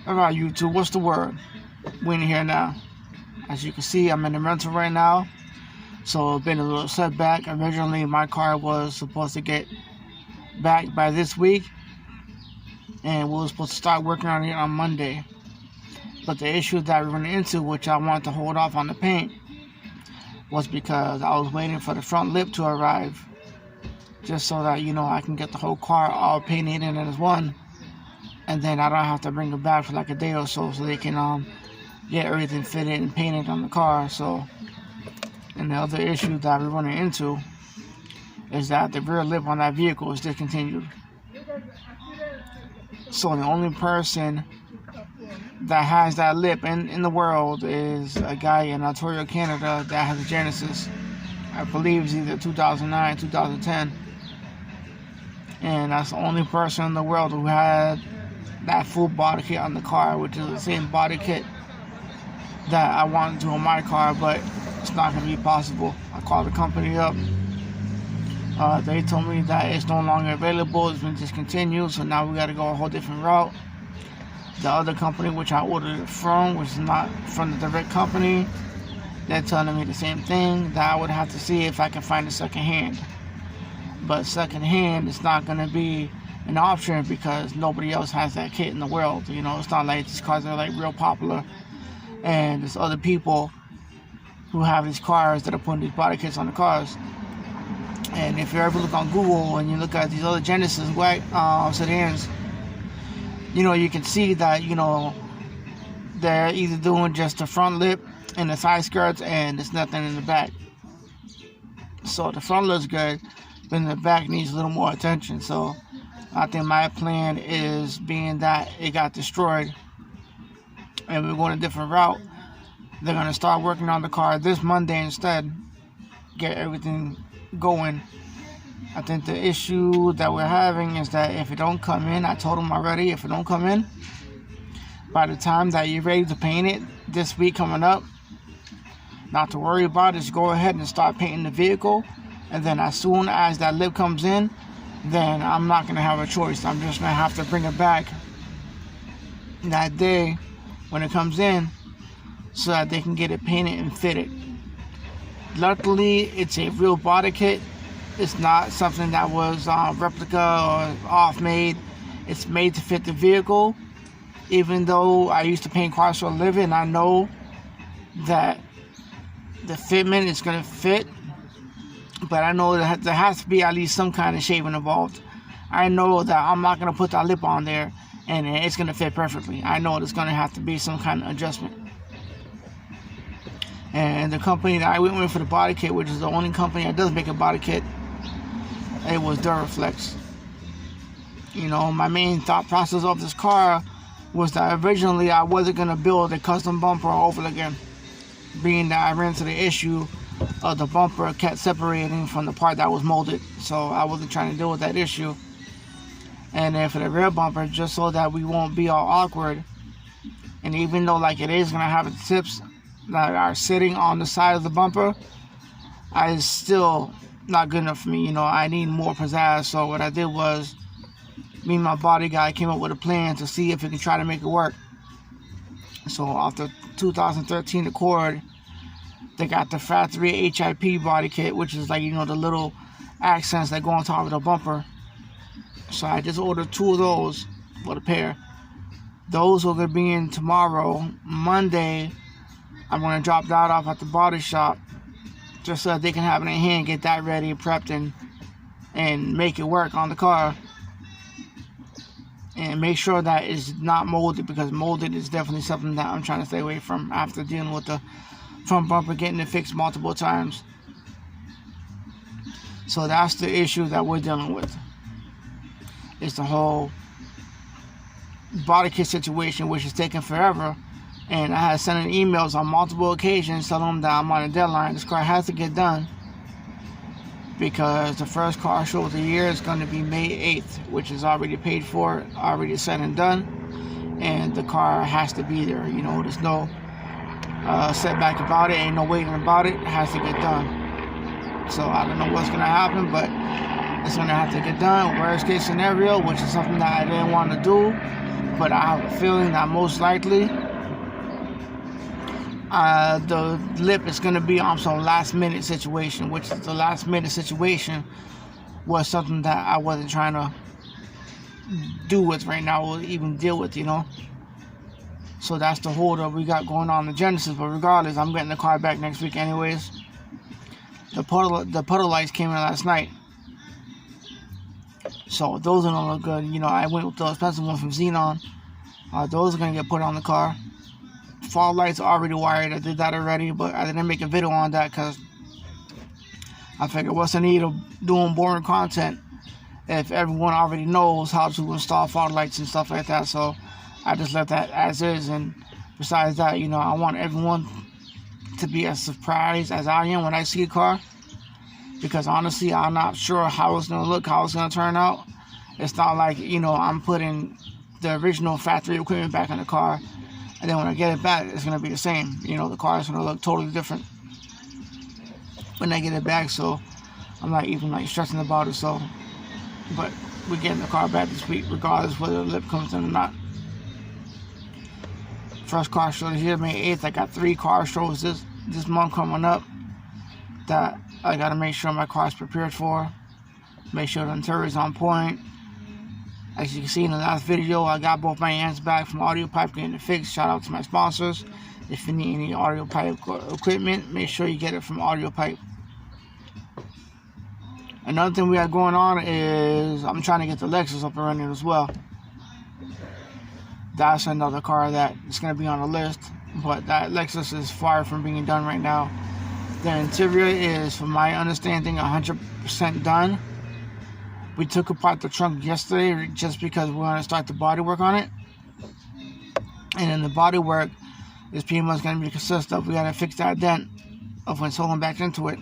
Alright, YouTube, what's the word? We're in here now. As you can see, I'm in the rental right now. So it's been a little setback. Originally, my car was supposed to get back by this week. And we were supposed to start working on it on Monday. But the issue that we ran into, which I wanted to hold off on the paint, was because I was waiting for the front lip to arrive. Just so that, I can get the whole car all painted in as one. And then I don't have to bring it back for like a day or so they can get everything fitted and painted on the car. So, and the other issue that we're running into is that the rear lip on that vehicle is discontinued. So the only person that has that lip in the world is a guy in Ontario, Canada that has a Genesis. I believe it's either 2009, 2010. And that's the only person in the world who had that full body kit on the car, which is the same body kit that I wanted to on my car, but it's not going to be possible. I called the company up. They told me that it's no longer available. It's been discontinued, so now we got to go a whole different route. The other company, which I ordered it from, which is not from the direct company, they're telling me the same thing, that I would have to see if I can find a second hand. But second hand is not going to be an option because nobody else has that kit in the world. It's not like these cars are like real popular, and there's other people who have these cars that are putting these body kits on the cars. And if you ever look on Google and you look at these other Genesis white sedans, you can see that they're either doing just the front lip and the side skirts, and there's nothing in the back. So the front looks good, but the back needs a little more attention. So I think my plan is, being that it got destroyed and we're going a different route, they're going to start working on the car this Monday instead, get everything going. I think the issue that we're having is that if it don't come in, I told them already, if it don't come in by the time that you're ready to paint it this week coming up, not to worry about it, just go ahead and start painting the vehicle. And then as soon as that lip comes in, then I'm not going to have a choice. I'm just going to have to bring it back that day when it comes in so that they can get it painted and fitted. Luckily, it's a real body kit. It's not something that was replica or off-made. It's made to fit the vehicle. Even though I used to paint cars for a living, I know that the fitment is going to fit. But I know that there has to be at least some kind of shaving involved. I know that I'm not going to put that lip on there and it's going to fit perfectly. I know there's going to have to be some kind of adjustment. And the company that I went with for the body kit, which is the only company that does make a body kit, it was Duraflex. My main thought process of this car was that originally I wasn't going to build a custom bumper all over again, being that I ran into the issue of the bumper kept separating from the part that was molded, so I wasn't trying to deal with that issue. And then for the rear bumper, just so that we won't be all awkward, and even though like it is going to have the tips that are sitting on the side of the bumper, it's still not good enough for me. I need more pizzazz. So what I did was, me and my body guy came up with a plan to see if we can try to make it work. So after 2013 Accord, they got the factory HIP body kit, which is like, the little accents that go on top of the bumper. So I just ordered 2 of those for the pair. Those are going to be in tomorrow. Monday, I'm going to drop that off at the body shop just so that they can have it in hand, get that ready, prepped, and make it work on the car. And make sure that it's not molded, because molded is definitely something that I'm trying to stay away from after dealing with the front bumper, getting it fixed multiple times. So that's the issue that we're dealing with. It's the whole body kit situation, which is taking forever. And I had sent in emails on multiple occasions telling them that I'm on a deadline. This car has to get done because the first car show of the year is going to be May 8th, which is already paid for, already said and done. And the car has to be there. There's no setback about it, ain't no waiting about it. It has to get done. So I don't know what's going to happen, but It's gonna have to get done. Worst case scenario, which is something that I didn't want to do, but I have a feeling that most likely the lip is gonna be on some last minute situation, which is the last minute situation was something that I wasn't trying to do with right now or even deal with, So that's the holdup we got going on in the Genesis. But regardless, I'm getting the car back next week anyways. The puddle lights came in last night, so those are gonna look good. I went with the expensive one from Xenon. Those are gonna get put on the car. Fog lights are already wired. I did that already, but I didn't make a video on that because I figured what's the need of doing boring content if everyone already knows how to install fog lights and stuff like that. So I just left that as is. And besides that, I want everyone to be as surprised as I am when I see a car, because honestly I'm not sure how it's gonna look, how it's gonna turn out. It's not like I'm putting the original factory equipment back in the car and then when I get it back it's gonna be the same. The car is gonna look totally different when I get it back, so I'm not even stressing about it. So but we're getting the car back this week regardless whether the lip comes in or not. First car show here, May 8th. I got 3 car shows this month coming up that I gotta make sure my car's prepared for. Make sure the interior is on point. As you can see in the last video, I got both my amps back from Audio Pipe getting it fixed. Shout out to my sponsors. If you need any Audio Pipe equipment, make sure you get it from Audio Pipe. Another thing we got going on is I'm trying to get the Lexus up and running as well. That's another car that is going to be on the list, but that Lexus is far from being done right now. The interior is, from my understanding, 100% done. We took apart the trunk yesterday just because we want to start the body work on it. And then the body work is pretty much going to be consist of, we got to fix that dent of when someone backed into it.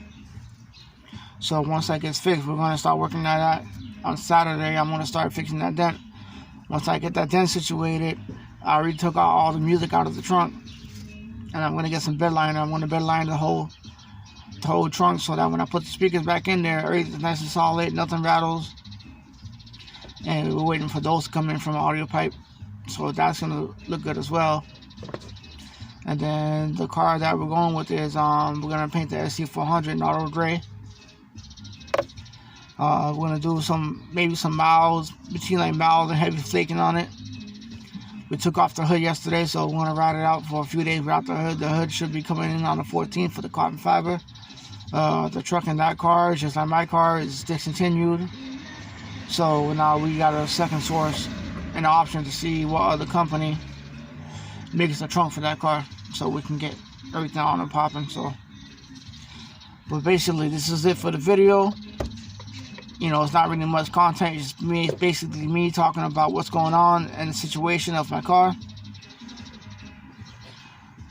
So once that gets fixed, we're going to start working on that. On Saturday, I'm going to start fixing that dent. Once I get that dent situated, I already took out all the music out of the trunk, and I'm going to get some bed liner. I'm going to bed line the whole trunk so that when I put the speakers back in there, everything's nice and solid, nothing rattles. And we're waiting for those to come in from Audio Pipe, so that's going to look good as well. And then the car that we're going with is we're going to paint the SC400 in auto gray. We're going to do maybe some miles, between miles and heavy flaking on it. We took off the hood yesterday, so we're going to ride it out for a few days without the hood. The hood should be coming in on the 14th for the carbon fiber. The truck in that car, just like my car, is discontinued. So now we got a second source, an option to see what other company makes a trunk for that car, so we can get everything on and popping. But basically, this is it for the video. It's not really much content. It's basically me talking about what's going on and the situation of my car.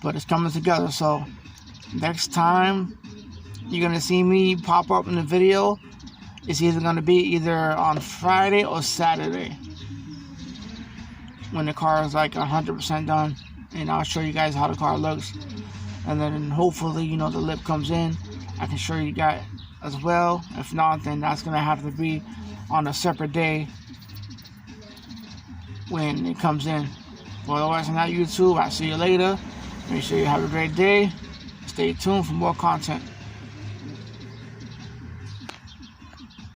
But it's coming together. So next time you're gonna see me pop up in the video, it's either gonna be either on Friday or Saturday when the car is 100% done, and I'll show you guys how the car looks. And then hopefully, the lip comes in. I can show you guys as well. If not, then that's gonna have to be on a separate day when it comes in. But otherwise, on that YouTube, I'll see you later. Make sure you have a great day. Stay tuned for more content.